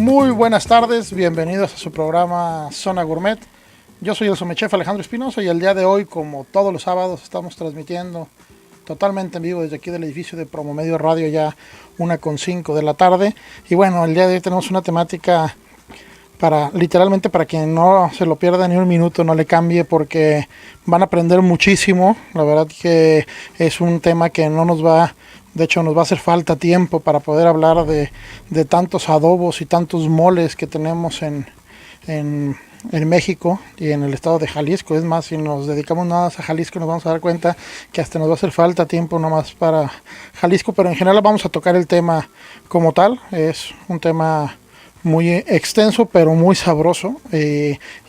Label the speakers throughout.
Speaker 1: Muy buenas tardes, bienvenidos a su programa Zona Gourmet. Yo soy el Somechef Alejandro Espinosa y el día de hoy, como todos los sábados, estamos transmitiendo totalmente en vivo desde aquí del edificio de Promomedio Radio, ya 1:05 de la tarde. Y bueno, el día de hoy tenemos una temática literalmente para quien no se lo pierda ni un minuto, no le cambie, porque van a aprender muchísimo. La verdad que es un tema que no nos va, de hecho nos va a hacer falta tiempo para poder hablar de tantos adobos y tantos moles que tenemos en México y en el estado de Jalisco. Es más, si nos dedicamos nada más a Jalisco, nos vamos a dar cuenta que hasta nos va a hacer falta tiempo nomás para Jalisco, pero en general vamos a tocar el tema como tal. Es un tema muy extenso pero muy sabroso,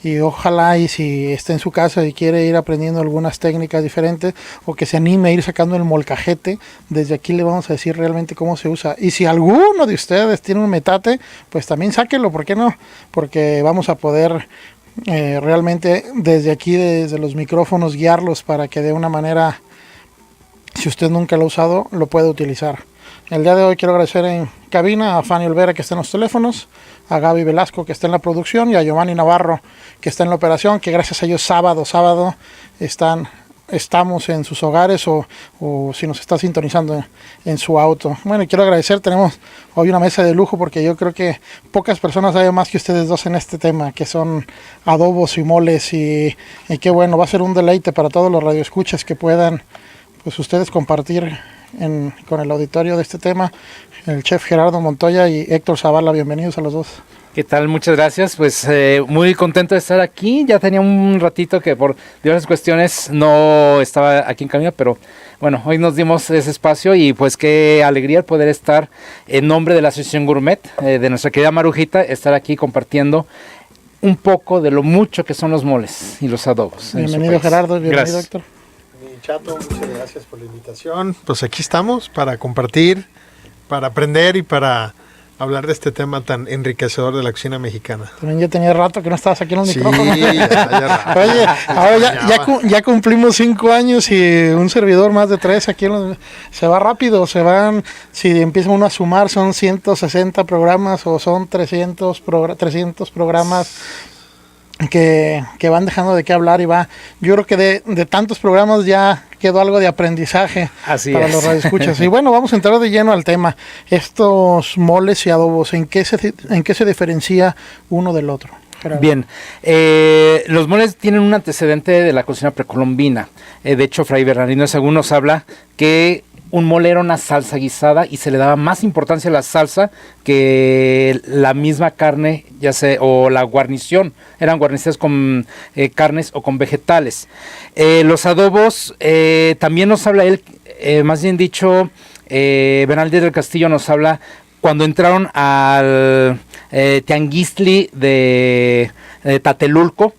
Speaker 1: y ojalá, y si está en su casa y quiere ir aprendiendo algunas técnicas diferentes o que se anime a ir sacando el molcajete, desde aquí le vamos a decir realmente cómo se usa. Y si alguno de ustedes tiene un metate, pues también sáquelo, ¿por qué no? Porque vamos a poder realmente desde aquí, desde los micrófonos, guiarlos para que de una manera, si usted nunca lo ha usado, lo pueda utilizar. El día de hoy quiero agradecer en cabina a Fanny Olvera, que está en los teléfonos, a Gaby Velasco, que está en la producción, y a Giovanni Navarro, que está en la operación, que gracias a ellos sábado estamos en sus hogares o si nos está sintonizando en su auto. Bueno, y quiero agradecer, tenemos hoy una mesa de lujo, porque yo creo que pocas personas saben más que ustedes dos en este tema, que son adobos y moles, y qué bueno, va a ser un deleite para todos los radioescuchas que puedan, pues, ustedes compartir con el auditorio de este tema. El chef Gerardo Montoya y Héctor Zavala, bienvenidos a los dos.
Speaker 2: ¿Qué tal? Muchas gracias. Pues muy contento de estar aquí. Ya tenía un ratito que por diversas cuestiones no estaba aquí en cabina, pero bueno, hoy nos dimos ese espacio y pues qué alegría el poder estar en nombre de la Asociación Gourmet, de nuestra querida Marujita, estar aquí compartiendo un poco de lo mucho que son los moles y los adobos.
Speaker 1: Bienvenido Gerardo, bienvenido
Speaker 3: Gracias.
Speaker 1: Héctor.
Speaker 3: Chato, muchas gracias por la invitación. Pues aquí estamos para compartir, para aprender y para hablar de este tema tan enriquecedor de la cocina mexicana.
Speaker 1: También ya tenía rato que no estabas aquí en los
Speaker 3: Sí,
Speaker 1: micrófonos.
Speaker 3: ya
Speaker 1: Oye, ahora ya cumplimos 5 años y un servidor más de 3 aquí. Se va rápido, si empieza uno a sumar, son 160 programas o son 300 programas que van dejando de qué hablar, y yo creo que de tantos programas ya quedó algo de aprendizaje para los radioescuchas. Y bueno, vamos a entrar de lleno al tema. Estos moles y adobos, ¿en qué se diferencia uno del otro, Gerardo?
Speaker 2: Bien, los moles tienen un antecedente de la cocina precolombina. De hecho, Fray Bernardino de Sahagún nos habla que un mole era una salsa guisada y se le daba más importancia a la salsa que la misma carne, o la guarnición. Eran guarniciones con carnes o con vegetales. Los adobos, también nos habla él, más bien dicho, Bernaldez del Castillo nos habla cuando entraron al Tianguistli de Tlatelolco,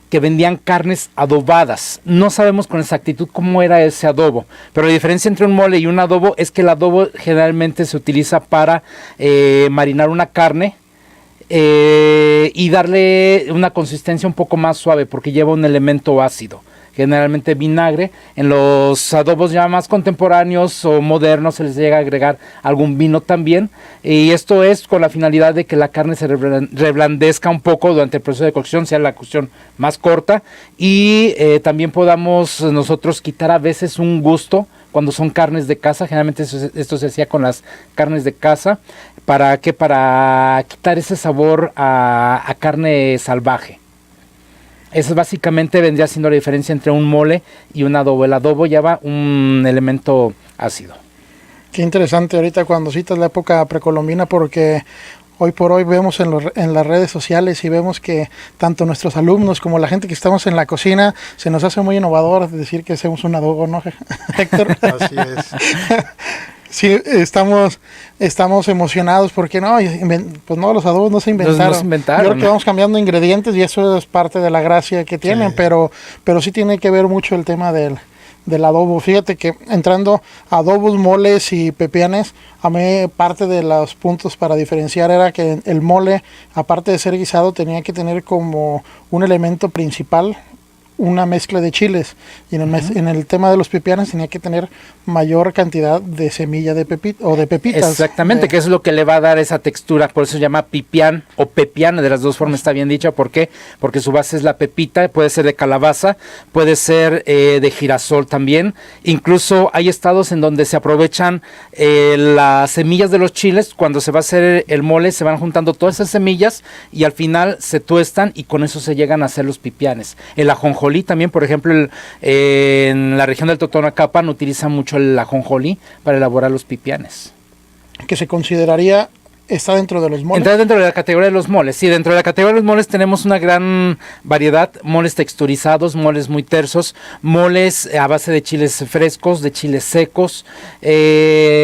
Speaker 2: que vendían carnes adobadas. No sabemos con exactitud cómo era ese adobo, pero la diferencia entre un mole y un adobo es que el adobo generalmente se utiliza para marinar una carne y darle una consistencia un poco más suave, porque lleva un elemento ácido, generalmente vinagre. En los adobos ya más contemporáneos o modernos se les llega a agregar algún vino también, y esto es con la finalidad de que la carne se reblandezca un poco durante el proceso de cocción, sea la cocción más corta, y también podamos nosotros quitar a veces un gusto cuando son carnes de caza. Generalmente esto se hacía con las carnes de caza. ¿Para qué? Para quitar ese sabor a carne salvaje. Eso básicamente vendría siendo la diferencia entre un mole y un adobo. El adobo lleva un elemento ácido.
Speaker 1: Qué interesante ahorita cuando citas la época precolombina, porque hoy por hoy vemos en las redes sociales y vemos que tanto nuestros alumnos como la gente que estamos en la cocina se nos hace muy innovador decir que hacemos un adobo, ¿no, Héctor?
Speaker 3: Así es.
Speaker 1: Sí, estamos emocionados porque pues no, los adobos no se inventaron.
Speaker 2: No se inventaron.
Speaker 1: Yo creo que vamos cambiando ingredientes y eso es parte de la gracia que tienen, sí. pero sí tiene que ver mucho el tema del adobo. Fíjate que entrando adobos, moles y pepianes, a mí parte de los puntos para diferenciar era que el mole, aparte de ser guisado, tenía que tener como un elemento principal una mezcla de chiles, y en el tema de los pipianes tenía que tener mayor cantidad de semilla de pepitas.
Speaker 2: Exactamente, que es lo que le va a dar esa textura, por eso se llama pipián o pepián, de las dos formas está bien dicho. ¿Por qué? Porque su base es la pepita, puede ser de calabaza, puede ser de girasol también. Incluso hay estados en donde se aprovechan las semillas de los chiles. Cuando se va a hacer el mole, se van juntando todas esas semillas y al final se tuestan y con eso se llegan a hacer los pipianes. El ajonjolí también, por ejemplo, en la región del Totonacapan utiliza mucho el ajonjolí para elaborar los pipianes.
Speaker 1: Que se consideraría, está dentro de los moles.
Speaker 2: Entra dentro de la categoría de los moles. Sí, dentro de la categoría de los moles tenemos una gran variedad. Moles texturizados, moles muy tersos, moles a base de chiles frescos, de chiles secos.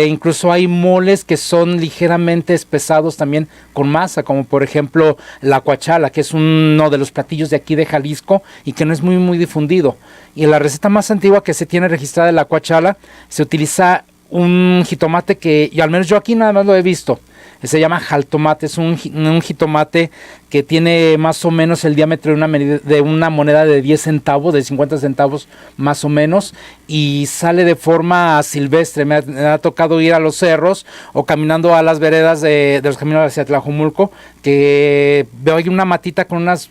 Speaker 2: Incluso hay moles que son ligeramente espesados también con masa, como por ejemplo la acuachala, que es uno de los platillos de aquí de Jalisco y que no es muy difundido. Y en la receta más antigua que se tiene registrada de la acuachala se utiliza un jitomate que, y al menos yo aquí nada más lo he visto, se llama jaltomate, es un jitomate que tiene más o menos el diámetro de una moneda de 10 centavos, de 50 centavos más o menos, y sale de forma silvestre. Me ha tocado ir a los cerros o caminando a las veredas de los caminos hacia Tlajomulco, que veo ahí una matita con unas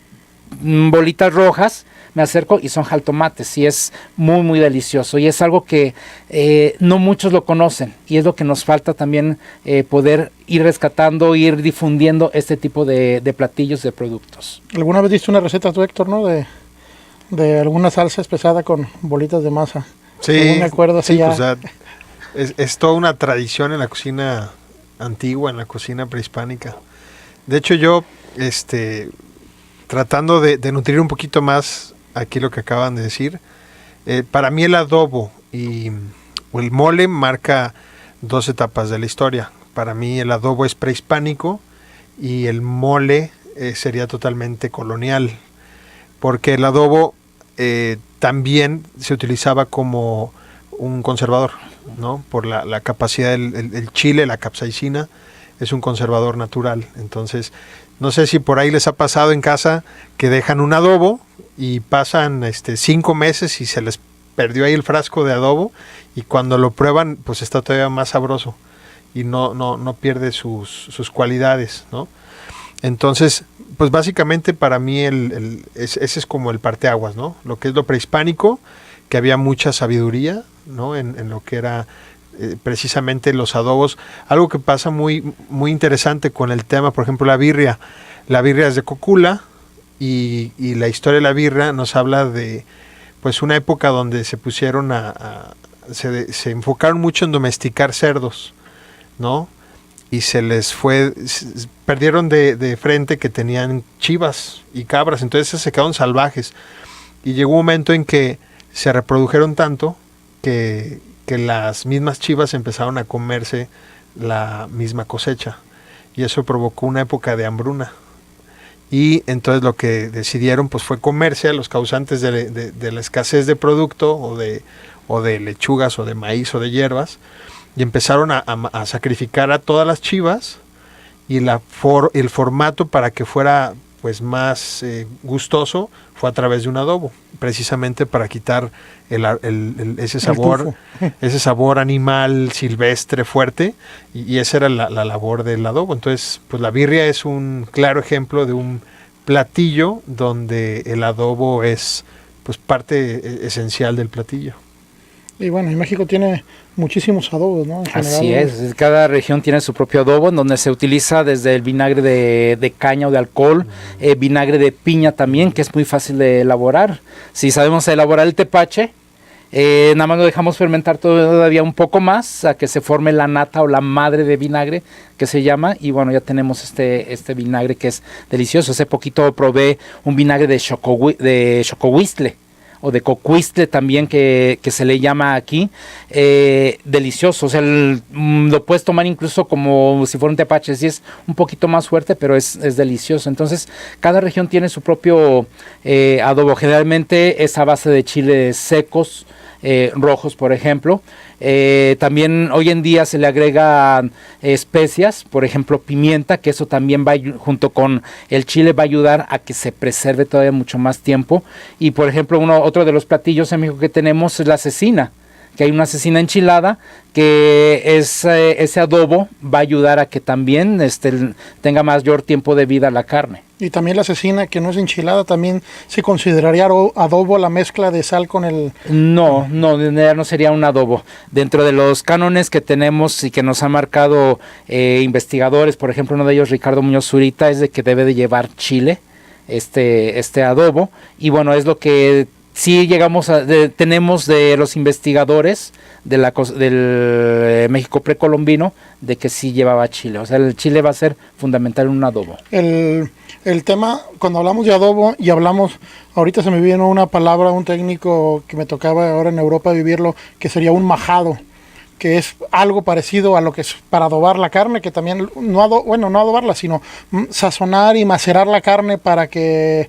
Speaker 2: bolitas rojas, me acerco y son jaltomates y es muy delicioso y es algo que no muchos lo conocen y es lo que nos falta también, poder ir rescatando, ir difundiendo este tipo de platillos, de productos.
Speaker 1: ¿Alguna vez diste una receta tú, Héctor, no? De alguna salsa espesada con bolitas de masa.
Speaker 3: Sí,
Speaker 1: me acuerdo,
Speaker 3: sí,
Speaker 1: ya...
Speaker 3: pues, es toda una tradición en la cocina antigua, en la cocina prehispánica. De hecho, yo, tratando de nutrir un poquito más aquí lo que acaban de decir, para mí el adobo o el mole marca dos etapas de la historia. Para mí el adobo es prehispánico y el mole sería totalmente colonial, porque el adobo también se utilizaba como un conservador, ¿no? Por la capacidad del chile, la capsaicina, es un conservador natural. Entonces, no sé si por ahí les ha pasado en casa que dejan un adobo y pasan 5 meses y se les perdió ahí el frasco de adobo y cuando lo prueban pues está todavía más sabroso y no pierde sus cualidades, ¿no? Entonces, pues básicamente para mí ese es como el parteaguas, ¿no? Lo que es lo prehispánico, que había mucha sabiduría, ¿no? En lo que era precisamente los adobos. Algo que pasa muy interesante con el tema, por ejemplo, la birria. La birria es de Cocula y la historia de la birria nos habla de pues una época donde se pusieron se enfocaron mucho en domesticar cerdos, ¿no? Y perdieron de frente que tenían chivas y cabras, entonces se quedaron salvajes. Y llegó un momento en que se reprodujeron tanto que las mismas chivas empezaron a comerse la misma cosecha. Y eso provocó una época de hambruna. Y entonces lo que decidieron pues fue comerse a los causantes de la escasez de producto o de lechugas o de maíz o de hierbas. Y empezaron a sacrificar a todas las chivas y el formato para que fuera pues más gustoso fue a través de un adobo, precisamente para quitar ese sabor animal silvestre fuerte y esa era la labor del adobo. Entonces pues la birria es un claro ejemplo de un platillo donde el adobo es pues parte esencial del platillo.
Speaker 1: Y bueno, y México tiene muchísimos adobos, ¿no? En general,
Speaker 2: así es, cada región tiene su propio adobo, en donde se utiliza desde el vinagre de caña o de alcohol, vinagre de piña también, que es muy fácil de elaborar. Si sabemos elaborar el tepache, nada más lo dejamos fermentar todavía un poco más, a que se forme la nata o la madre de vinagre, que se llama, y bueno, ya tenemos este vinagre que es delicioso. Hace poquito probé un vinagre de xocohuistle, o de cocuistle también que se le llama aquí, delicioso, o sea, lo puedes tomar incluso como si fuera un tepache, sí es un poquito más fuerte, pero es delicioso. Entonces, cada región tiene su propio adobo, generalmente es a base de chiles secos, rojos, por ejemplo. También hoy en día se le agregan especias, por ejemplo pimienta, que eso también va junto con el chile va a ayudar a que se preserve todavía mucho más tiempo. Y por ejemplo otro de los platillos en México que tenemos es la cecina, que hay una cecina enchilada, que ese adobo va a ayudar a que también tenga mayor tiempo de vida la carne.
Speaker 1: Y también la cecina, que no es enchilada, también se consideraría adobo la mezcla de sal con el...
Speaker 2: No sería un adobo. Dentro de los cánones que tenemos y que nos han marcado investigadores, por ejemplo uno de ellos, Ricardo Muñoz Zurita, es de que debe de llevar chile, este adobo, y bueno, es lo que sí tenemos de los investigadores del México precolombino, de que sí llevaba chile. O sea, el chile va a ser fundamental en un adobo.
Speaker 1: El tema, cuando hablamos de adobo y ahorita se me vino una palabra, un técnico que me tocaba ahora en Europa vivirlo, que sería un majado, que es algo parecido a lo que es para adobar la carne, que también, no adobarla, sino sazonar y macerar la carne para que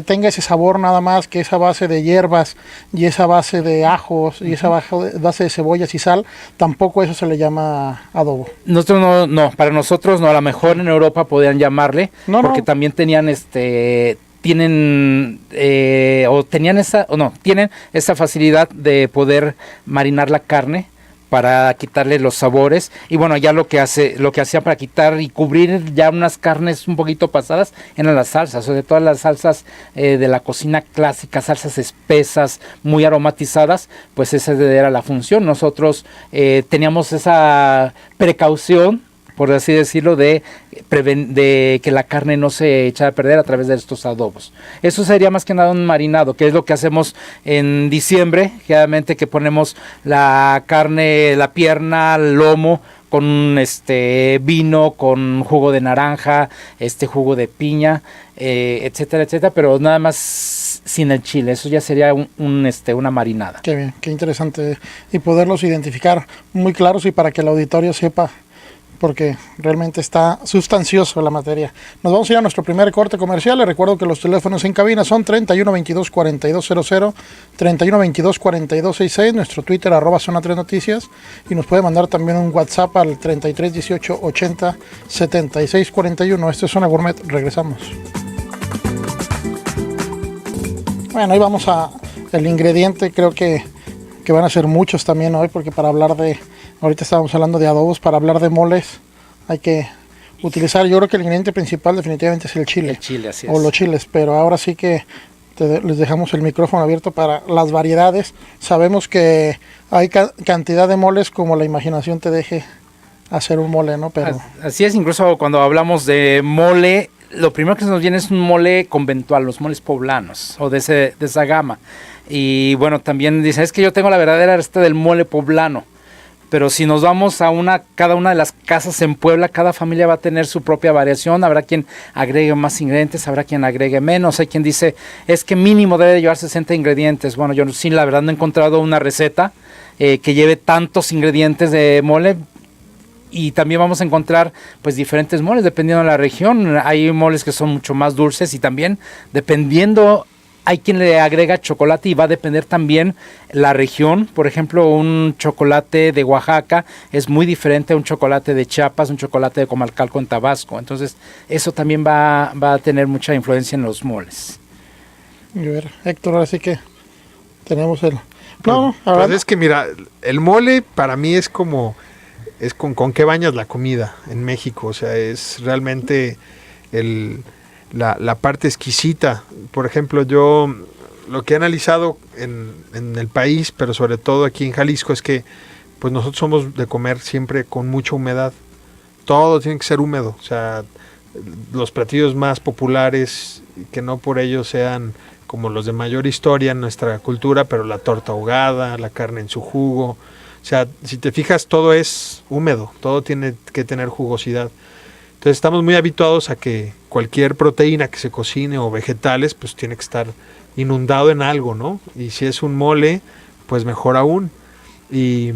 Speaker 1: tenga ese sabor nada más, que esa base de hierbas y esa base de ajos y esa base de cebollas y sal, tampoco eso se le llama adobo.
Speaker 2: Nosotros para nosotros no, a lo mejor en Europa podían llamarle, porque también tienen esa facilidad de poder marinar la carne para quitarle los sabores. Y bueno, ya lo que hacía para quitar y cubrir ya unas carnes un poquito pasadas eran las salsas, sobre todas las salsas de la cocina clásica, salsas espesas, muy aromatizadas, pues esa era la función. Nosotros teníamos esa precaución, por así decirlo, de que la carne no se echara a perder a través de estos adobos. Eso sería más que nada un marinado, que es lo que hacemos en diciembre, generalmente, que ponemos la carne, la pierna, el lomo, con vino, con jugo de naranja, jugo de piña, etcétera, etcétera, pero nada más sin el chile. Eso ya sería una marinada.
Speaker 1: Qué bien, qué interesante. Y poderlos identificar muy claros y para que el auditorio sepa, porque realmente está sustancioso la materia. Nos vamos a ir a nuestro primer corte comercial. Les recuerdo que los teléfonos en cabina son 31 22 42 00, 31 22 42 66, nuestro Twitter @Zona 3 Noticias, y nos puede mandar también un WhatsApp al 33 18 80 76 41. Esto es Zona Gourmet, regresamos. Bueno, ahí vamos a el ingrediente. Creo que van a ser muchos también hoy, porque para hablar ahorita estábamos hablando de adobos, para hablar de moles hay que utilizar, yo creo que el ingrediente principal definitivamente es el chile.
Speaker 2: El chile, así
Speaker 1: es. O los chiles, pero ahora sí que les dejamos el micrófono abierto para las variedades. Sabemos que hay cantidad de moles como la imaginación te deje hacer un mole, ¿no? Pero
Speaker 2: así es, incluso cuando hablamos de mole, lo primero que se nos viene es un mole conventual, los moles poblanos, o de esa gama. Y bueno, también dice, es que yo tengo la verdadera receta del mole poblano. Pero si nos vamos a cada una de las casas en Puebla, cada familia va a tener su propia variación. Habrá quien agregue más ingredientes, habrá quien agregue menos. Hay quien dice, es que mínimo debe de llevar 60 ingredientes. Bueno, yo sí, la verdad no he encontrado una receta que lleve tantos ingredientes de mole. Y también vamos a encontrar pues diferentes moles dependiendo de la región. Hay moles que son mucho más dulces y también dependiendo... Hay quien le agrega chocolate y va a depender también la región. Por ejemplo, un chocolate de Oaxaca es muy diferente a un chocolate de Chiapas, un chocolate de Comalcalco en Tabasco. Entonces, eso también va a tener mucha influencia en los moles.
Speaker 1: A ver, Héctor, ahora sí que tenemos el...
Speaker 3: Pues es que mira, el mole para mí es como... es con qué bañas la comida en México. O sea, es realmente la parte exquisita. Por ejemplo, yo lo que he analizado en el país, pero sobre todo aquí en Jalisco, es que pues nosotros somos de comer siempre con mucha humedad. Todo tiene que ser húmedo. O sea, los platillos más populares, que no por ello sean como los de mayor historia en nuestra cultura, pero la torta ahogada, la carne en su jugo. O sea, si te fijas, todo es húmedo, todo tiene que tener jugosidad. Entonces estamos muy habituados a que cualquier proteína que se cocine o vegetales, pues tiene que estar inundado en algo, ¿no? Y si es un mole, pues mejor aún. Y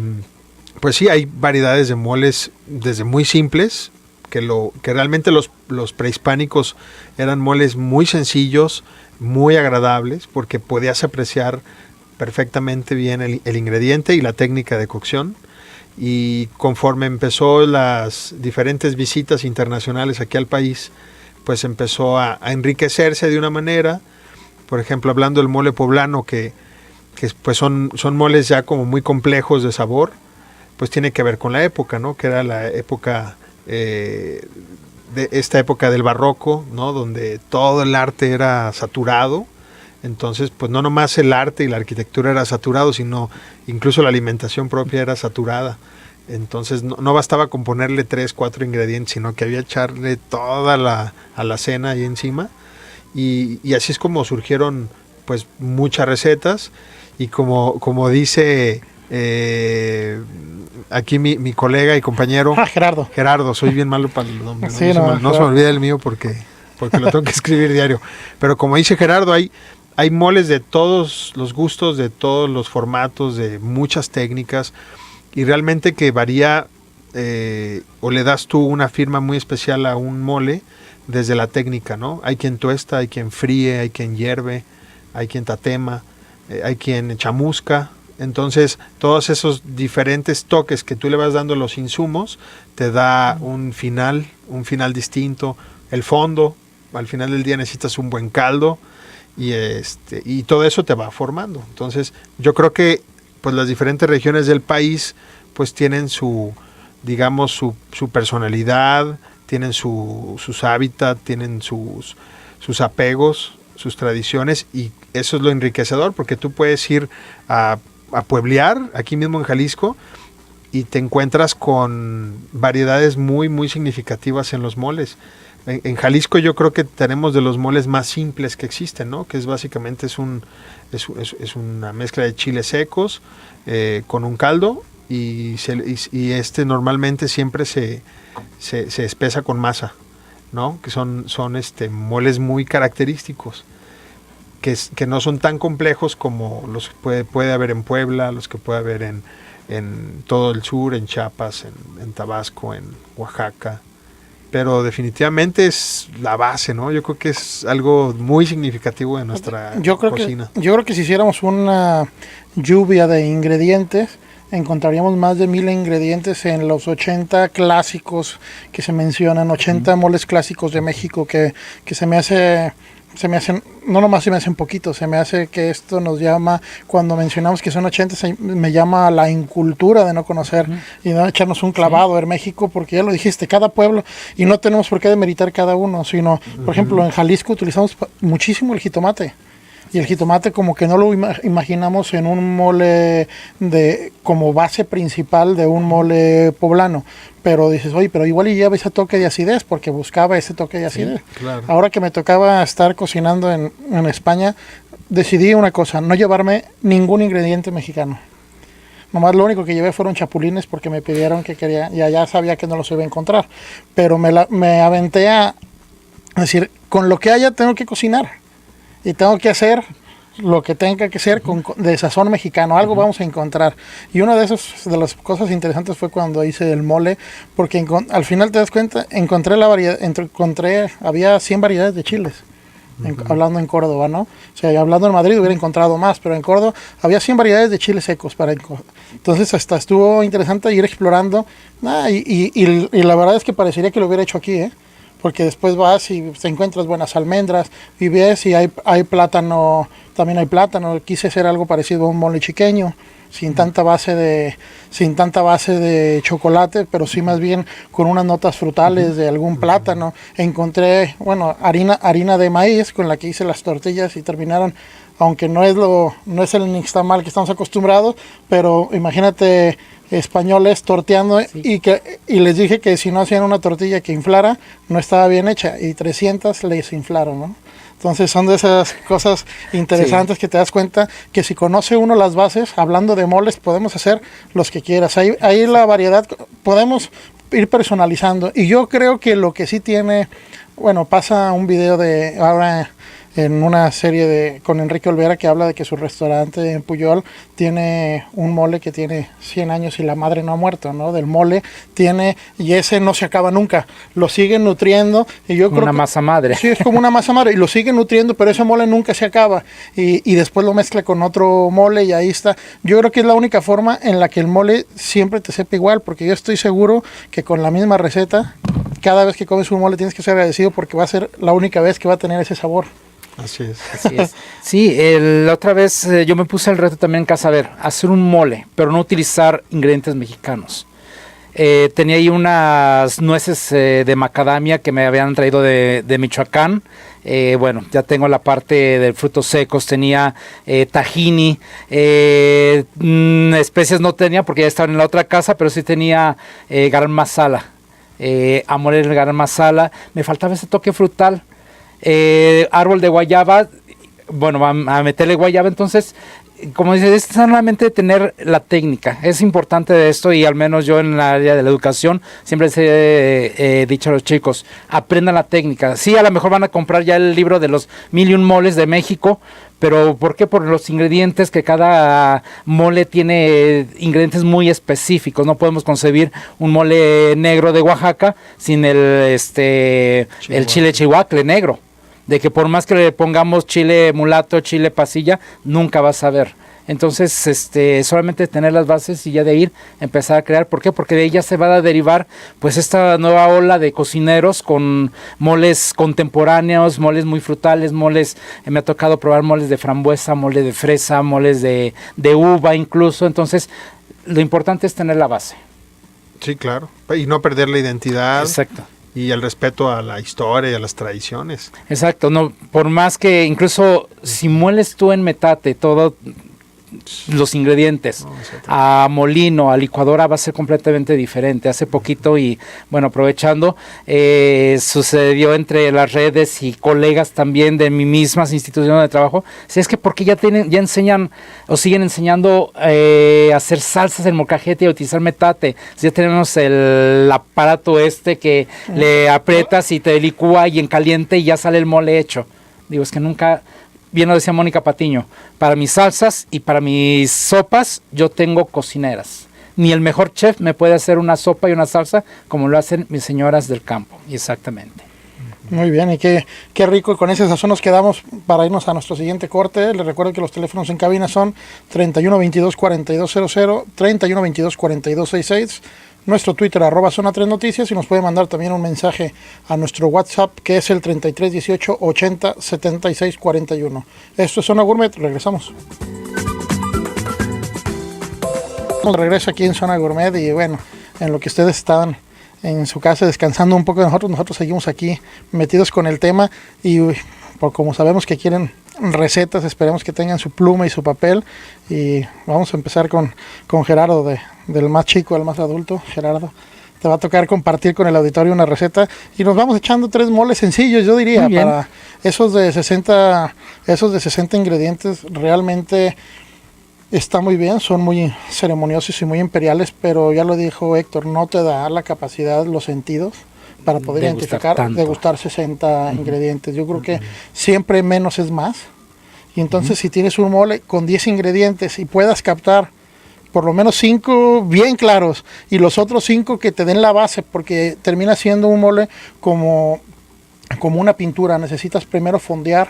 Speaker 3: pues sí, hay variedades de moles desde muy simples, que realmente los prehispánicos eran moles muy sencillos, muy agradables, porque podías apreciar perfectamente bien el ingrediente y la técnica de cocción. Y conforme empezó las diferentes visitas internacionales aquí al país, pues empezó a enriquecerse de una manera. Por ejemplo, hablando del mole poblano, que pues son moles ya como muy complejos de sabor, pues tiene que ver con la época, ¿no? Que era la época, de esta época del barroco, ¿no? Donde todo el arte era saturado. Entonces, pues no nomás el arte y la arquitectura era saturado, sino incluso la alimentación propia era saturada. Entonces no bastaba con ponerle 3, 4 ingredientes, sino que había echarle toda a la cena ahí encima. Y así es como surgieron pues muchas recetas. Y como dice aquí mi colega y compañero Gerardo, soy bien malo para los nombres,
Speaker 1: sí,
Speaker 3: no se me olvida el mío porque lo tengo que escribir diario. Pero como dice Gerardo, hay moles de todos los gustos, de todos los formatos, de muchas técnicas, y realmente que varía, o le das tú una firma muy especial a un mole desde la técnica, ¿no? Hay quien tuesta, hay quien fríe, hay quien hierve, hay quien tatema, hay quien chamusca. Entonces, todos esos diferentes toques que tú le vas dando a los insumos te da un final distinto. El fondo, al final del día necesitas un buen caldo y todo eso te va formando. Entonces, yo creo que pues las diferentes regiones del país pues tienen su personalidad, tienen sus hábitats, tienen sus apegos, sus tradiciones, y eso es lo enriquecedor, porque tú puedes ir a pueblear aquí mismo en Jalisco y te encuentras con variedades muy, muy significativas en los moles. En Jalisco yo creo que tenemos de los moles más simples que existen, ¿no? Que es básicamente es una mezcla de chiles secos con un caldo, y normalmente siempre se espesa con masa, ¿no? Que son moles muy característicos, que no son tan complejos como los que puede haber en Puebla, los que puede haber en todo el sur, en Chiapas, en Tabasco, en Oaxaca. Pero definitivamente es la base, ¿no? Yo creo que es algo muy significativo de nuestra cocina.
Speaker 1: Yo creo que si hiciéramos una lluvia de ingredientes, encontraríamos más de 1000 ingredientes en los 80 clásicos que se mencionan, 80 moles clásicos de México, que se me hacen, no nomás se me hacen poquitos, se me hace que esto nos llama, cuando mencionamos que son 80, me llama a la incultura de no conocer y no echarnos un clavado en México, porque ya lo dijiste, cada pueblo, y no tenemos por qué demeritar cada uno, sino, por ejemplo, en Jalisco utilizamos muchísimo el jitomate. Y el jitomate como que no lo imaginamos en un mole como base principal de un mole poblano. Pero dices, oye, pero igual y lleva ese toque de acidez, porque buscaba ese toque de acidez.
Speaker 3: Sí, claro.
Speaker 1: Ahora que me tocaba estar cocinando en España, decidí una cosa, no llevarme ningún ingrediente mexicano. Nomás lo único que llevé fueron chapulines, porque me pidieron que quería, y allá sabía que no los iba a encontrar. Pero me aventé a decir, con lo que haya tengo que cocinar. Y tengo que hacer lo que tenga que ser de sazón mexicano, algo vamos a encontrar. Y una de las cosas interesantes fue cuando hice el mole, porque al final te das cuenta, encontré la variedad, había 100 variedades de chiles, hablando en Córdoba, ¿no? O sea, hablando en Madrid hubiera encontrado más, pero en Córdoba había 100 variedades de chiles secos entonces hasta estuvo interesante ir explorando, y la verdad es que parecería que lo hubiera hecho aquí, porque después vas y te encuentras buenas almendras y ves y hay plátano, también hay plátano. Quise hacer algo parecido a un mole chiqueño, sin tanta base de chocolate, pero sí más bien con unas notas frutales de algún plátano. Encontré, harina de maíz con la que hice las tortillas y terminaron, aunque no es el nixtamal que estamos acostumbrados, pero imagínate españoles torteando, sí. y les dije que si no hacían una tortilla que inflara, no estaba bien hecha, y 300 les inflaron, ¿no? Entonces son de esas cosas interesantes, sí, que te das cuenta que si conoce uno las bases, hablando de moles, podemos hacer los que quieras. Ahí la variedad, podemos ir personalizando, y yo creo que lo que sí tiene, pasa un video de ahora en una serie con Enrique Olvera, que habla de que su restaurante en Puyol tiene un mole que tiene 100 años y la madre no ha muerto, ¿no? Del mole y ese no se acaba nunca, lo siguen nutriendo y yo creo
Speaker 2: una masa madre.
Speaker 1: Sí, es como una masa madre y lo siguen nutriendo, pero ese mole nunca se acaba y después lo mezcla con otro mole y ahí está. Yo creo que es la única forma en la que el mole siempre te sepa igual, porque yo estoy seguro que con la misma receta, cada vez que comes un mole tienes que ser agradecido porque va a ser la única vez que va a tener ese sabor.
Speaker 3: Así es.
Speaker 2: Así es. Sí, la otra vez yo me puse el reto también en casa, a ver, hacer un mole, pero no utilizar ingredientes mexicanos. Tenía ahí unas nueces de macadamia que me habían traído de Michoacán. Bueno, ya tengo la parte de frutos secos, tenía tahini, especias no tenía porque ya estaban en la otra casa, pero sí tenía garam masala, amor el garam masala, me faltaba ese toque frutal, árbol de guayaba, bueno, a meterle guayaba, entonces como dices, es solamente tener la técnica, es importante de esto y al menos yo en el área de la educación siempre les he dicho a los chicos, aprendan la técnica. Sí, a lo mejor van a comprar ya el libro de los 1001 moles de México, pero ¿por qué? Por los ingredientes, que cada mole tiene ingredientes muy específicos. No podemos concebir un mole negro de Oaxaca sin el chile chihuacle negro. De que por más que le pongamos chile mulato, chile pasilla, nunca vas a ver. Entonces, solamente tener las bases y ya de ir empezar a crear. ¿Por qué? Porque de ahí ya se va a derivar pues esta nueva ola de cocineros con moles contemporáneos, moles muy frutales, moles, me ha tocado probar moles de frambuesa, mole de fresa, moles de uva incluso. Entonces, lo importante es tener la base.
Speaker 3: Sí, claro. Y no perder la identidad.
Speaker 2: Exacto.
Speaker 3: Y el respeto a la historia y a las tradiciones.
Speaker 2: Exacto, no, por más que incluso si mueles tú en metate todos los ingredientes, a molino, a licuadora, va a ser completamente diferente. Hace poquito, y bueno, aprovechando, sucedió entre las redes y colegas también de mi mismas instituciones de trabajo, si es que porque ya enseñan o siguen enseñando a hacer salsas en molcajete y a utilizar metate. Ya tenemos el aparato que le aprietas y te licúa y en caliente y ya sale el mole hecho. Digo, es que nunca... Bien lo decía Mónica Patiño, para mis salsas y para mis sopas yo tengo cocineras. Ni el mejor chef me puede hacer una sopa y una salsa como lo hacen mis señoras del campo. Y exactamente.
Speaker 1: Muy bien, y qué rico, y con ese sazón nos quedamos para irnos a nuestro siguiente corte. Les recuerdo que los teléfonos en cabina son 3122-4200, 3122-4266, nuestro Twitter @Zona 3 Noticias, y nos puede mandar también un mensaje a nuestro WhatsApp, que es el 3318 80 76 41. Esto es Zona Gourmet, regresamos. Regreso aquí en Zona Gourmet, y bueno, en lo que ustedes estaban en su casa descansando un poco de nosotros seguimos aquí metidos con el tema, y como sabemos que quieren recetas, esperemos que tengan su pluma y su papel, y vamos a empezar con Gerardo, del más chico al más adulto. Gerardo, te va a tocar compartir con el auditorio una receta y nos vamos echando 3 moles sencillos, yo diría, para esos de 60 ingredientes. Realmente está muy bien, son muy ceremoniosos y muy imperiales, pero ya lo dijo Héctor, no te da la capacidad, los sentidos para poder degustar 60 ingredientes. Yo creo que siempre menos es más. Y entonces si tienes un mole con 10 ingredientes y puedas captar por lo menos 5 bien claros y los otros 5 que te den la base, porque termina siendo un mole como una pintura. Necesitas primero fondear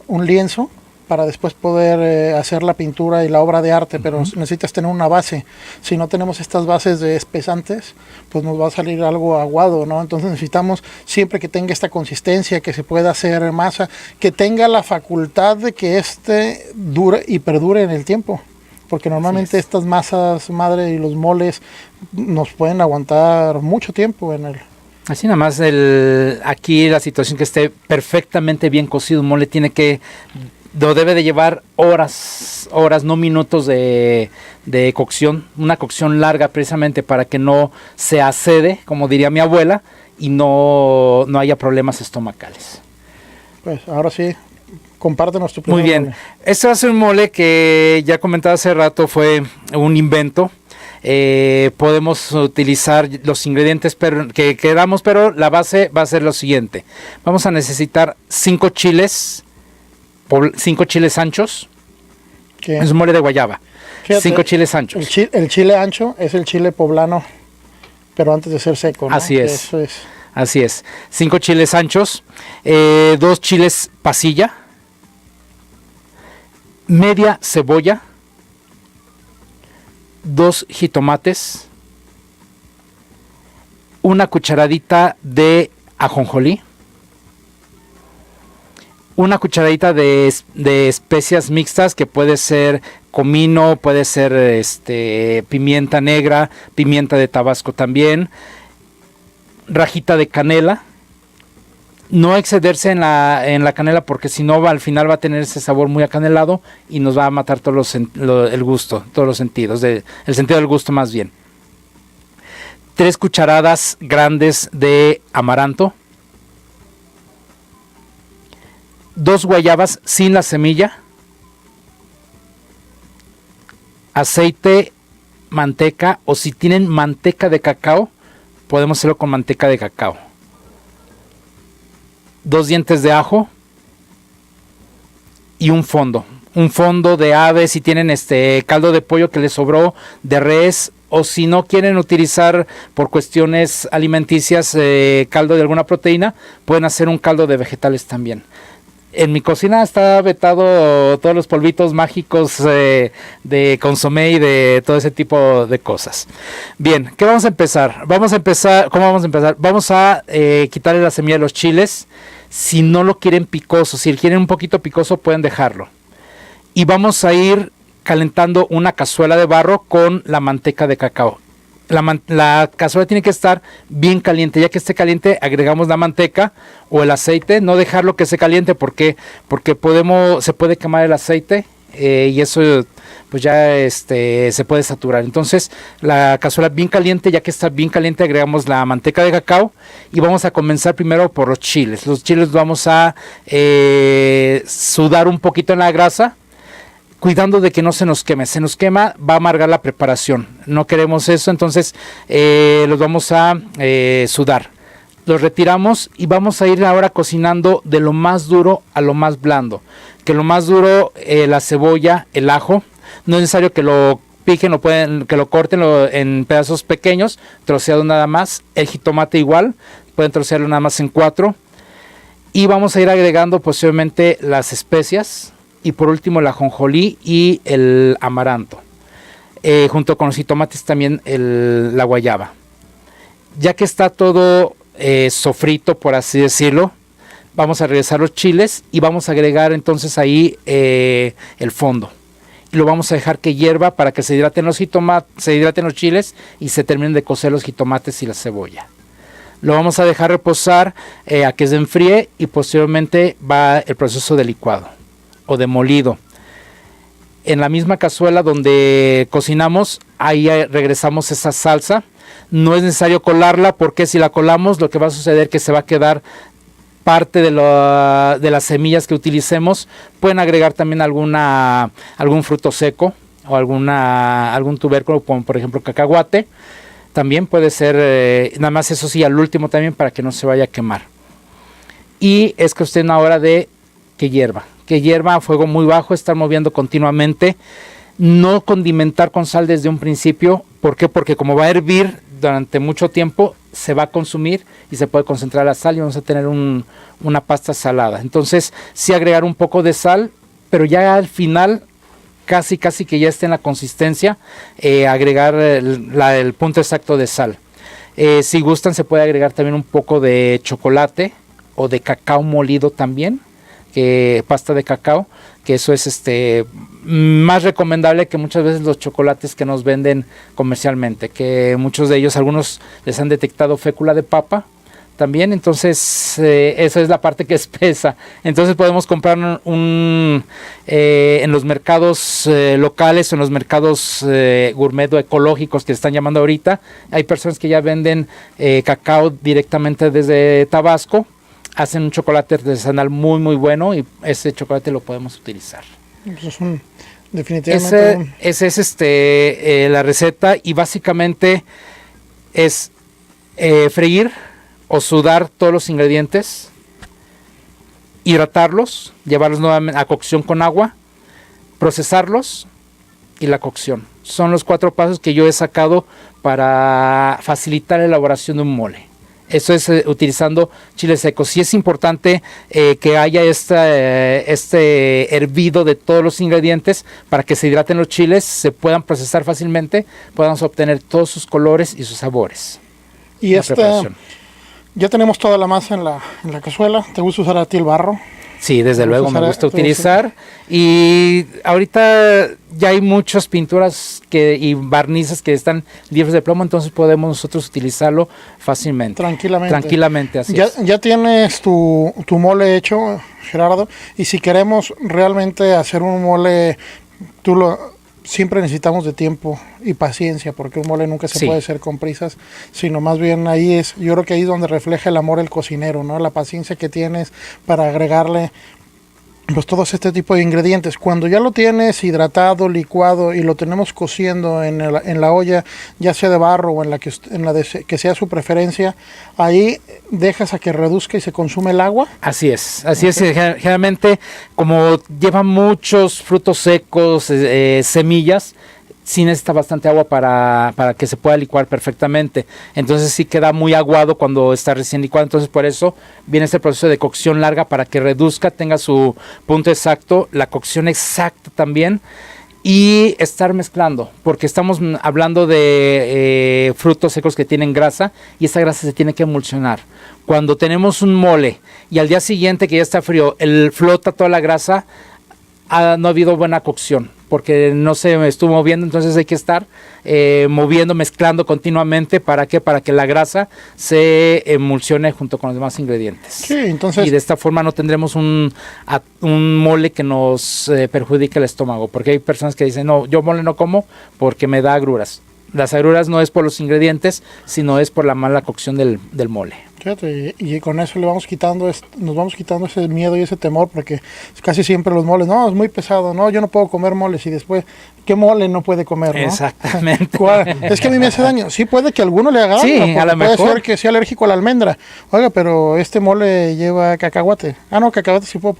Speaker 1: un lienzo para después poder hacer la pintura y la obra de arte, pero necesitas tener una base. Si no tenemos estas bases de espesantes, pues nos va a salir algo aguado, ¿no? Entonces necesitamos siempre que tenga esta consistencia, que se pueda hacer masa, que tenga la facultad de que dure y perdure en el tiempo, porque normalmente estas masas madre y los moles nos pueden aguantar mucho tiempo en el...
Speaker 2: Así nada más, aquí la situación que esté perfectamente bien cocido, un mole debe de llevar horas, no minutos de cocción, una cocción larga precisamente para que no se acede, como diría mi abuela, y no haya problemas estomacales.
Speaker 1: Pues ahora sí, compártenos tu primer
Speaker 2: Muy bien,
Speaker 1: mole.
Speaker 2: Este va a ser un mole que ya comentaba hace rato, fue un invento. Podemos utilizar los ingredientes que queramos, pero la base va a ser lo siguiente. Vamos a necesitar 5 chiles 5 chiles anchos.
Speaker 1: ¿Qué?
Speaker 2: Es un mole de guayaba.
Speaker 1: Fíjate,
Speaker 2: 5 chiles anchos.
Speaker 1: El chile ancho es el chile poblano, pero antes de ser seco, ¿no?
Speaker 2: Así es.
Speaker 1: Eso es.
Speaker 2: Así es. 5 chiles anchos, 2 chiles pasilla, media cebolla, 2 jitomates, una cucharadita de ajonjolí, una cucharadita de especias mixtas, que puede ser comino, puede ser pimienta negra, pimienta de Tabasco también, rajita de canela. No excederse en la canela, porque si no al final va a tener ese sabor muy acanelado y nos va a matar el gusto, todos los sentidos, el sentido del gusto más bien. 3 cucharadas grandes de amaranto, 2 guayabas sin la semilla, aceite, manteca, o si tienen manteca de cacao, podemos hacerlo con manteca de cacao. 2 dientes de ajo y un fondo de ave. Si tienen caldo de pollo que les sobró, de res, o si no quieren utilizar por cuestiones alimenticias caldo de alguna proteína, pueden hacer un caldo de vegetales también. En mi cocina está vetado todos los polvitos mágicos de consomé y de todo ese tipo de cosas. Bien, ¿qué vamos a empezar? ¿Cómo vamos a empezar? Vamos a quitarle la semilla de los chiles. Si no lo quieren picoso, si quieren un poquito picoso, pueden dejarlo. Y vamos a ir calentando una cazuela de barro con la manteca de cacao. La cazuela tiene que estar bien caliente. Ya que esté caliente, agregamos la manteca o el aceite. No dejarlo que se caliente porque se puede quemar el aceite y eso pues ya se puede saturar. Entonces la cazuela bien caliente, ya que está bien caliente, agregamos la manteca de cacao y vamos a comenzar primero por los chiles. Los chiles los vamos a sudar un poquito en la grasa, cuidando de que no se nos queme. Se nos quema, va a amargar la preparación. No queremos eso, entonces los vamos a sudar. Los retiramos y vamos a ir ahora cocinando de lo más duro a lo más blando. Que lo más duro, la cebolla, el ajo. No es necesario que lo piquen, que lo corten en pedazos pequeños, troceados nada más. El jitomate igual, pueden trocearlo nada más en 4. Y vamos a ir agregando posteriormente las especias. Y por último el ajonjolí y el amaranto. Junto con los jitomates también la guayaba. Ya que está todo sofrito, por así decirlo, vamos a regresar los chiles y vamos a agregar entonces ahí el fondo. Y lo vamos a dejar que hierva para que se hidraten los chiles y se terminen de cocer los jitomates y la cebolla. Lo vamos a dejar reposar a que se enfríe y posteriormente va el proceso de licuado o de molido. En la misma cazuela donde cocinamos, ahí regresamos esa salsa. No es necesario colarla, porque si la colamos, lo que va a suceder es que se va a quedar parte de las semillas que utilicemos. Pueden agregar también algún fruto seco o algún tubérculo, como por ejemplo cacahuate. También puede ser, nada más eso sí, al último también, para que no se vaya a quemar. Y es cuestión ahora de que hierva a fuego muy bajo, estar moviendo continuamente. No condimentar con sal desde un principio. ¿Por qué? Porque como va a hervir durante mucho tiempo, se va a consumir y se puede concentrar la sal y vamos a tener una pasta salada. Entonces sí agregar un poco de sal, pero ya al final, casi que ya esté en la consistencia, agregar el punto exacto de sal. Si gustan, se puede agregar también un poco de chocolate o de cacao molido también, pasta de cacao, que eso es más recomendable que muchas veces los chocolates que nos venden comercialmente, que muchos de ellos, algunos les han detectado fécula de papa también. Entonces esa es la parte que espesa. Entonces podemos comprar en los mercados locales o en los mercados gourmet o ecológicos que están llamando ahorita. Hay personas que ya venden cacao directamente desde Tabasco. Hacen un chocolate artesanal muy muy bueno y ese chocolate lo podemos utilizar.
Speaker 1: Definitivamente.
Speaker 2: Esa es la receta, y básicamente es freír o sudar todos los ingredientes hidratarlos, llevarlos nuevamente a cocción con agua, procesarlos y la cocción. Son los 4 pasos que yo he sacado para facilitar la elaboración de un mole. Eso es utilizando chiles secos. Sí es importante que haya este hervido de todos los ingredientes para que se hidraten los chiles, se puedan procesar fácilmente, podamos obtener todos sus colores y sus sabores.
Speaker 1: Y ya tenemos toda la masa en la cazuela. ¿Te gusta usar a ti el barro?
Speaker 2: Sí, desde luego me gusta utilizar. Y ahorita ya hay muchas pinturas y barnices que están libres de plomo, entonces podemos nosotros utilizarlo fácilmente. Tranquilamente, así es.
Speaker 1: Ya tienes tu mole hecho, Gerardo, y si queremos realmente hacer un mole, siempre necesitamos de tiempo y paciencia, porque un mole nunca se puede hacer con prisas, sino más bien yo creo que ahí es donde refleja el amor el cocinero, ¿no? La paciencia que tienes para agregarle pues todos este tipo de ingredientes. Cuando ya lo tienes hidratado, licuado y lo tenemos cociendo en la olla, ya sea de barro o en la que sea su preferencia, ahí dejas a que reduzca y se consume el agua.
Speaker 2: Así es. Generalmente, como lleva muchos frutos secos, semillas, sí necesita bastante agua para que se pueda licuar perfectamente. Entonces sí queda muy aguado cuando está recién licuado. Entonces por eso viene este proceso de cocción larga para que reduzca, tenga su punto exacto, la cocción exacta también. Y estar mezclando, porque estamos hablando de frutos secos que tienen grasa y esa grasa se tiene que emulsionar. Cuando tenemos un mole y al día siguiente que ya está frío, flota toda la grasa, no ha habido buena cocción porque no se estuvo moviendo, entonces hay que estar moviendo, mezclando continuamente. ¿Para qué? Para que la grasa se emulsione junto con los demás ingredientes.
Speaker 1: Sí, entonces...
Speaker 2: Y de esta forma no tendremos un mole que nos perjudique el estómago, porque hay personas que dicen, no, yo mole no como porque me da agruras. Las agruras no es por los ingredientes, sino es por la mala cocción del mole.
Speaker 1: Fíjate, y con eso nos vamos quitando ese miedo y ese temor, porque casi siempre los moles, no, es muy pesado, no, yo no puedo comer moles, y después, ¿qué mole no puede comer, no?
Speaker 2: Exactamente.
Speaker 1: Es que a mí me hace daño. Sí, puede que a alguno le haga daño,
Speaker 2: sí, a lo mejor.
Speaker 1: Puede ser que sea alérgico a la almendra. Oiga, pero este mole lleva cacahuate. Ah, no, cacahuate sí puedo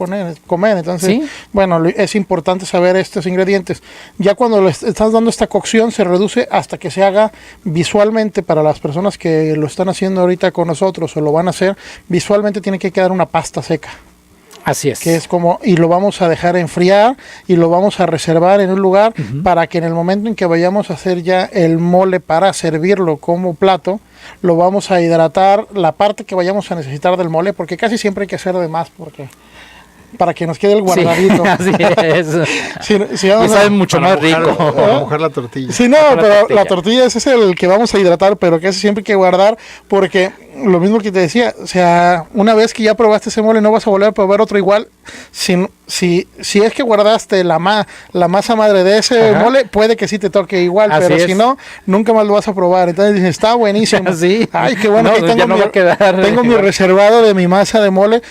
Speaker 1: comer. Entonces, ¿sí? Bueno, es importante saber estos ingredientes. Ya cuando le estás dando esta cocción, se reduce hasta que se haga visualmente, para las personas que lo están haciendo ahorita con nosotros o lo van a hacer, visualmente tiene que quedar una pasta seca.
Speaker 2: Así es.
Speaker 1: Que es y lo vamos a dejar enfriar y lo vamos a reservar en un lugar para que en el momento en que vayamos a hacer ya el mole para servirlo como plato, lo vamos a hidratar, la parte que vayamos a necesitar del mole, porque casi siempre hay que hacer de más, para que nos quede el guardadito.
Speaker 2: Sí, así es.
Speaker 1: Si
Speaker 2: y sabe mucho más rico.
Speaker 3: Para mojar la tortilla.
Speaker 1: Sí, no, pero la tortilla ese es el que vamos a hidratar, pero casi siempre hay que guardar, porque lo mismo que te decía, o sea, una vez que ya probaste ese mole, no vas a volver a probar otro igual. Si es que guardaste la masa madre de ese mole, puede que sí te toque igual, así pero si no, nunca más lo vas a probar. Entonces dices, está buenísimo.
Speaker 2: Sí.
Speaker 1: Ay, qué bueno,
Speaker 2: no,
Speaker 1: que tengo mi reservado de mi masa de mole.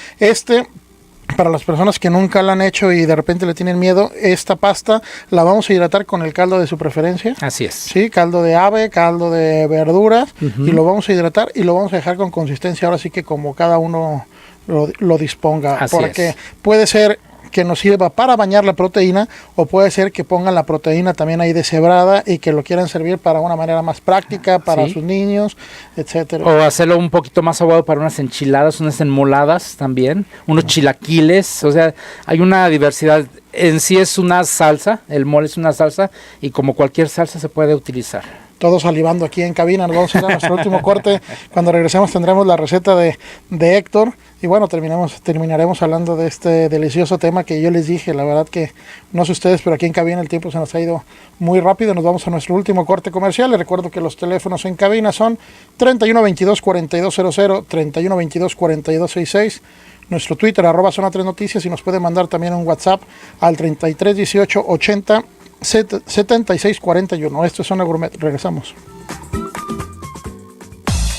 Speaker 1: Para las personas que nunca la han hecho y de repente le tienen miedo, esta pasta la vamos a hidratar con el caldo de su preferencia.
Speaker 2: Así es.
Speaker 1: Sí, caldo de ave, caldo de verduras, y lo vamos a hidratar y lo vamos a dejar con consistencia, ahora sí que como cada uno lo disponga.
Speaker 2: Así
Speaker 1: porque
Speaker 2: es.
Speaker 1: puede ser que nos sirva para bañar la proteína, o puede ser que pongan la proteína también ahí deshebrada y que lo quieran servir para una manera más práctica para sus niños, etcétera.
Speaker 2: O hacerlo un poquito más aguado para unas enchiladas, unas enmoladas también, unos chilaquiles, o sea, hay una diversidad. En sí es una salsa, el mole es una salsa y como cualquier salsa se puede utilizar.
Speaker 1: Todos salivando aquí en cabina, nos vamos a ir a nuestro último corte. Cuando regresemos tendremos la receta de Héctor y bueno, terminaremos hablando de este delicioso tema que yo les dije. La verdad que no sé ustedes, pero aquí en cabina el tiempo se nos ha ido muy rápido. Nos vamos a nuestro último corte comercial. Les recuerdo que los teléfonos en cabina son 3122-4200, 3122-4266. Nuestro Twitter, @Zona 3 Noticias, y nos puede mandar también un WhatsApp al 331880 7641. Esto es Zona Gourmet. Regresamos.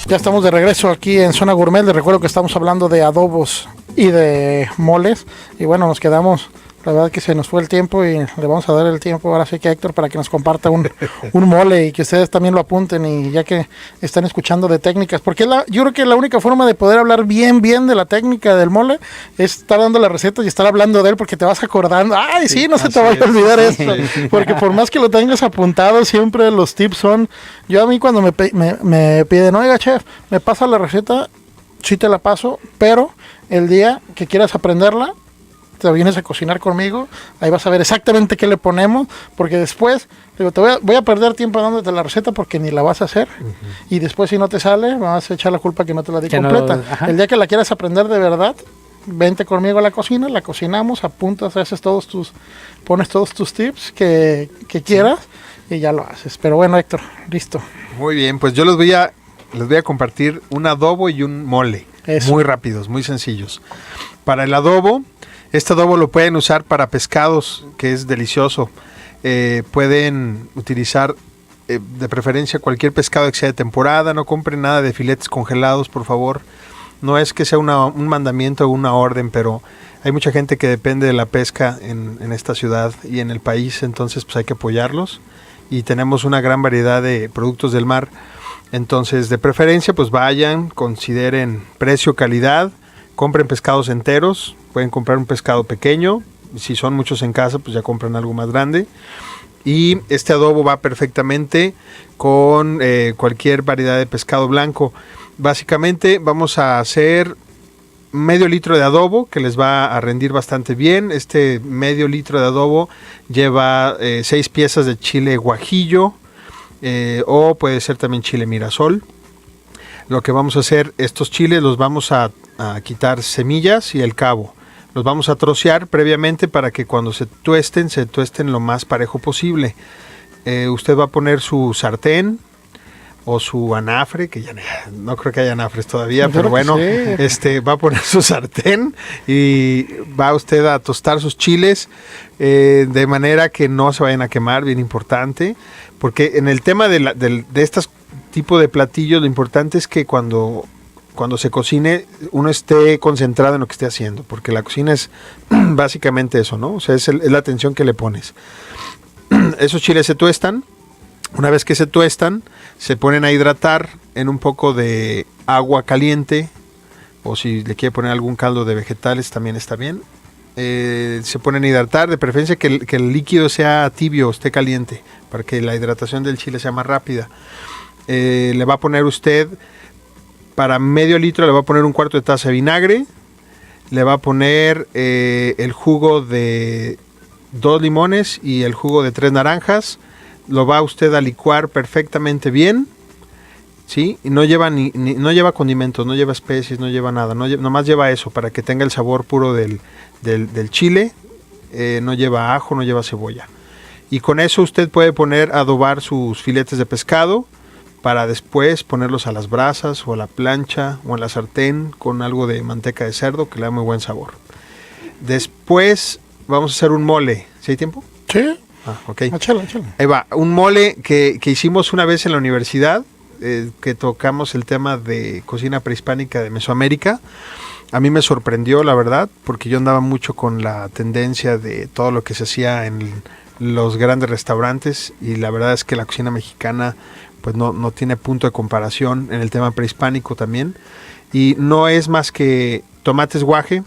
Speaker 1: Ya estamos de regreso aquí en Zona Gourmet. Les recuerdo que estamos hablando de adobos y de moles. Y bueno, nos quedamos La verdad que se nos fue el tiempo y le vamos a dar el tiempo ahora sí que a Héctor para que nos comparta un mole y que ustedes también lo apunten y ya que están escuchando de técnicas, porque yo creo que la única forma de poder hablar bien de la técnica del mole es estar dando las recetas y estar hablando de él porque te vas acordando. Ay, sí, no se te vaya a olvidar esto, porque por más que lo tengas apuntado, siempre los tips son, yo a mí cuando me piden, oiga chef, me pasa la receta, sí te la paso, pero el día que quieras aprenderla, te vienes a cocinar conmigo, ahí vas a ver exactamente qué le ponemos, porque después, digo, voy a perder tiempo dándote la receta porque ni la vas a hacer, y después si no te sale, me vas a echar la culpa que no te la di completa. El día que la quieras aprender de verdad, vente conmigo a la cocina, la cocinamos, apuntas, pones todos tus tips que quieras, y ya lo haces. Pero bueno, Héctor, listo.
Speaker 3: Muy bien, pues yo les voy a compartir un adobo y un mole. Eso. Muy rápidos, muy sencillos. Para el adobo, este adobo lo pueden usar para pescados, que es delicioso. Pueden utilizar de preferencia cualquier pescado que sea de temporada. No compren nada de filetes congelados, por favor. No es que sea un mandamiento o una orden, pero hay mucha gente que depende de la pesca en esta ciudad y en el país, entonces pues hay que apoyarlos. Y tenemos una gran variedad de productos del mar. Entonces, de preferencia, pues vayan, consideren precio, calidad, compren pescados enteros, pueden comprar un pescado pequeño, si son muchos en casa, pues ya compran algo más grande. Y este adobo va perfectamente con cualquier variedad de pescado blanco. Básicamente vamos a hacer medio litro de adobo que les va a rendir bastante bien. Este medio litro de adobo lleva 6 piezas de chile guajillo, o puede ser también chile mirasol. Lo que vamos a hacer, estos chiles los vamos a quitar semillas y el cabo. Los vamos a trocear previamente para que cuando se tuesten lo más parejo posible. Usted va a poner su sartén o su anafre, que ya no creo que haya anafres todavía, pero bueno, sí. Va a poner su sartén y va usted a tostar sus chiles de manera que no se vayan a quemar, bien importante, porque en el tema de estos tipos de platillos, lo importante es que cuando se cocine uno esté concentrado en lo que esté haciendo, porque la cocina es básicamente eso, ¿no? O sea, es la atención que le pones. Esos chiles se tuestan. Una vez que se tuestan, se ponen a hidratar en un poco de agua caliente, o si le quiere poner algún caldo de vegetales también está bien. Se ponen a hidratar, de preferencia que el líquido sea tibio, esté caliente, para que la hidratación del chile sea más rápida. Le va a poner usted, para medio litro, le va a poner un cuarto de taza de vinagre, le va a poner el jugo de 2 limones y el jugo de 3 naranjas. Lo va usted a licuar perfectamente bien, ¿sí? Y no lleva no lleva condimentos, no lleva especies, no lleva nada, nomás lleva eso para que tenga el sabor puro del chile. No lleva ajo, no lleva cebolla. Y con eso usted puede poner a adobar sus filetes de pescado para después ponerlos a las brasas o a la plancha o a la sartén con algo de manteca de cerdo que le da muy buen sabor. Después vamos a hacer un mole. ¿Sí hay tiempo?
Speaker 1: Sí.
Speaker 3: Ok.
Speaker 1: Échale.
Speaker 3: Ahí va, un mole que hicimos una vez en la universidad, que tocamos el tema de cocina prehispánica de Mesoamérica. A mí me sorprendió, la verdad, porque yo andaba mucho con la tendencia de todo lo que se hacía en los grandes restaurantes, y la verdad es que la cocina mexicana pues no tiene punto de comparación en el tema prehispánico también. Y no es más que tomates guaje,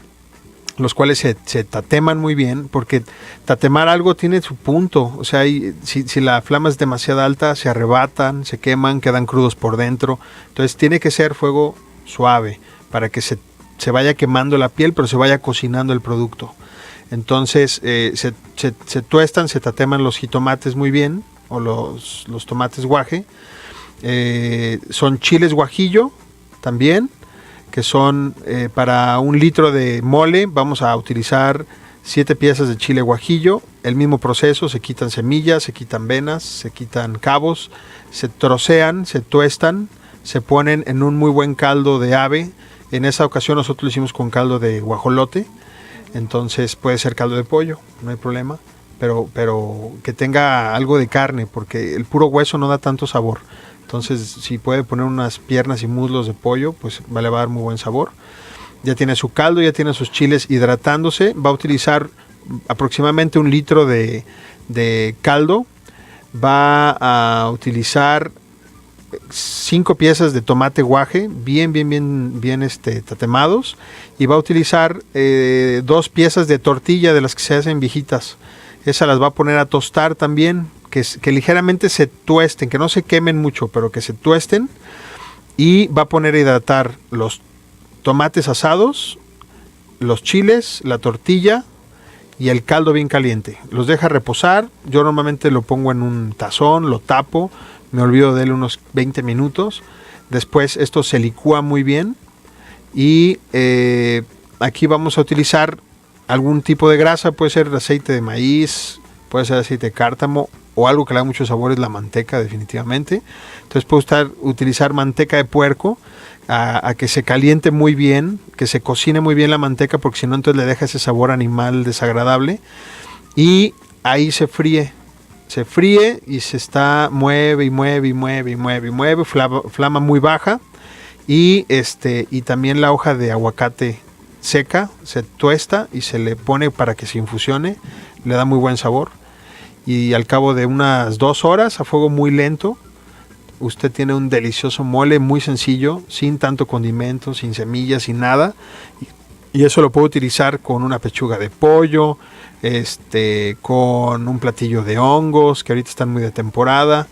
Speaker 3: los cuales se tateman muy bien, porque tatemar algo tiene su punto. O sea, si la flama es demasiado alta, se arrebatan, se queman, quedan crudos por dentro. Entonces tiene que ser fuego suave para que se vaya quemando la piel, pero se vaya cocinando el producto. Entonces se tuestan, se tateman los jitomates muy bien, o los tomates guaje. Son chiles guajillo también, que son para 1 litro de mole vamos a utilizar 7 piezas de chile guajillo. El mismo proceso, se quitan semillas, se quitan venas, se quitan cabos, se trocean, se tuestan, se ponen en un muy buen caldo de ave. En esa ocasión nosotros lo hicimos con caldo de guajolote, entonces puede ser caldo de pollo, no hay problema, pero que tenga algo de carne, porque el puro hueso no da tanto sabor. Entonces, si puede poner unas piernas y muslos de pollo, pues le va a dar muy buen sabor. Ya tiene su caldo, ya tiene sus chiles hidratándose. Va a utilizar aproximadamente 1 litro de caldo. Va a utilizar 5 piezas de tomate guaje, bien tatemados, y va a utilizar 2 piezas de tortilla de las que se hacen viejitas. Esas las va a poner a tostar también, que ligeramente se tuesten, que no se quemen mucho, pero que se tuesten, y va a poner a hidratar los tomates asados, los chiles, la tortilla y el caldo bien caliente. Los deja reposar. Yo normalmente lo pongo en un tazón, lo tapo, me olvido de él unos 20 minutos. Después esto se licúa muy bien y aquí vamos a utilizar algún tipo de grasa, puede ser aceite de maíz, puede ser aceite de cártamo, o algo que le da mucho sabor es la manteca, definitivamente. Entonces puedo utilizar manteca de puerco a que se caliente muy bien, que se cocine muy bien la manteca, porque si no entonces le deja ese sabor animal desagradable, y ahí se fríe y se está mueve, flama muy baja, y también la hoja de aguacate seca se tuesta y se le pone para que se infusione, le da muy buen sabor, y al cabo de unas 2 horas a fuego muy lento usted tiene un delicioso mole muy sencillo, sin tanto condimento, sin semillas, sin nada, y eso lo puedo utilizar con una pechuga de pollo, con un platillo de hongos que ahorita están muy de temporada,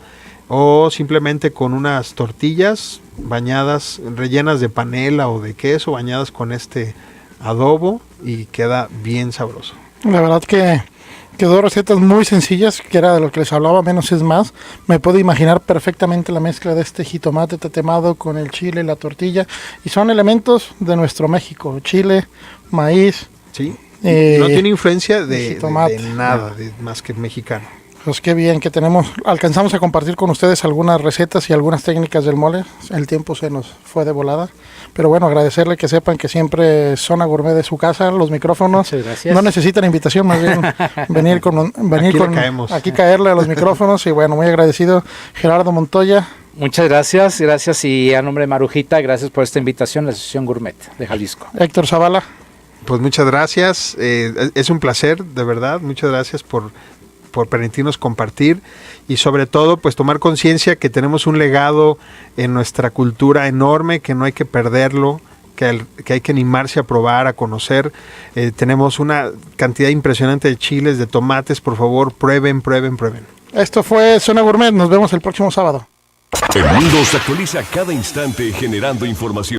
Speaker 3: o simplemente con unas tortillas bañadas, rellenas de panela o de queso, bañadas con este adobo, y queda bien sabroso.
Speaker 1: La verdad que quedó recetas muy sencillas, que era de lo que les hablaba, menos es más. Me puedo imaginar perfectamente la mezcla de este jitomate tatemado con el chile y la tortilla, y son elementos de nuestro México: chile, maíz.
Speaker 3: Sí, no tiene influencia de nada,
Speaker 1: no.
Speaker 3: Más que mexicano.
Speaker 1: Pues qué bien que alcanzamos a compartir con ustedes algunas recetas y algunas técnicas del mole. El tiempo se nos fue de volada, pero bueno, agradecerle, que sepan que siempre Zona Gourmet de su casa, los micrófonos no necesitan invitación, más bien aquí caerle a los micrófonos. Y bueno, muy agradecido, Gerardo Montoya.
Speaker 2: Muchas gracias, y a nombre de Marujita, gracias por esta invitación a la Asociación Gourmet de Jalisco.
Speaker 1: Héctor Zavala.
Speaker 3: Pues muchas gracias, es un placer, de verdad, muchas gracias por permitirnos compartir, y sobre todo pues tomar conciencia que tenemos un legado en nuestra cultura enorme, que no hay que perderlo, que hay que animarse a probar, a conocer. Tenemos una cantidad impresionante de chiles, de tomates. Por favor, prueben.
Speaker 1: Esto fue Zona Gourmet, nos vemos el próximo sábado.
Speaker 4: El mundo se actualiza cada instante generando información.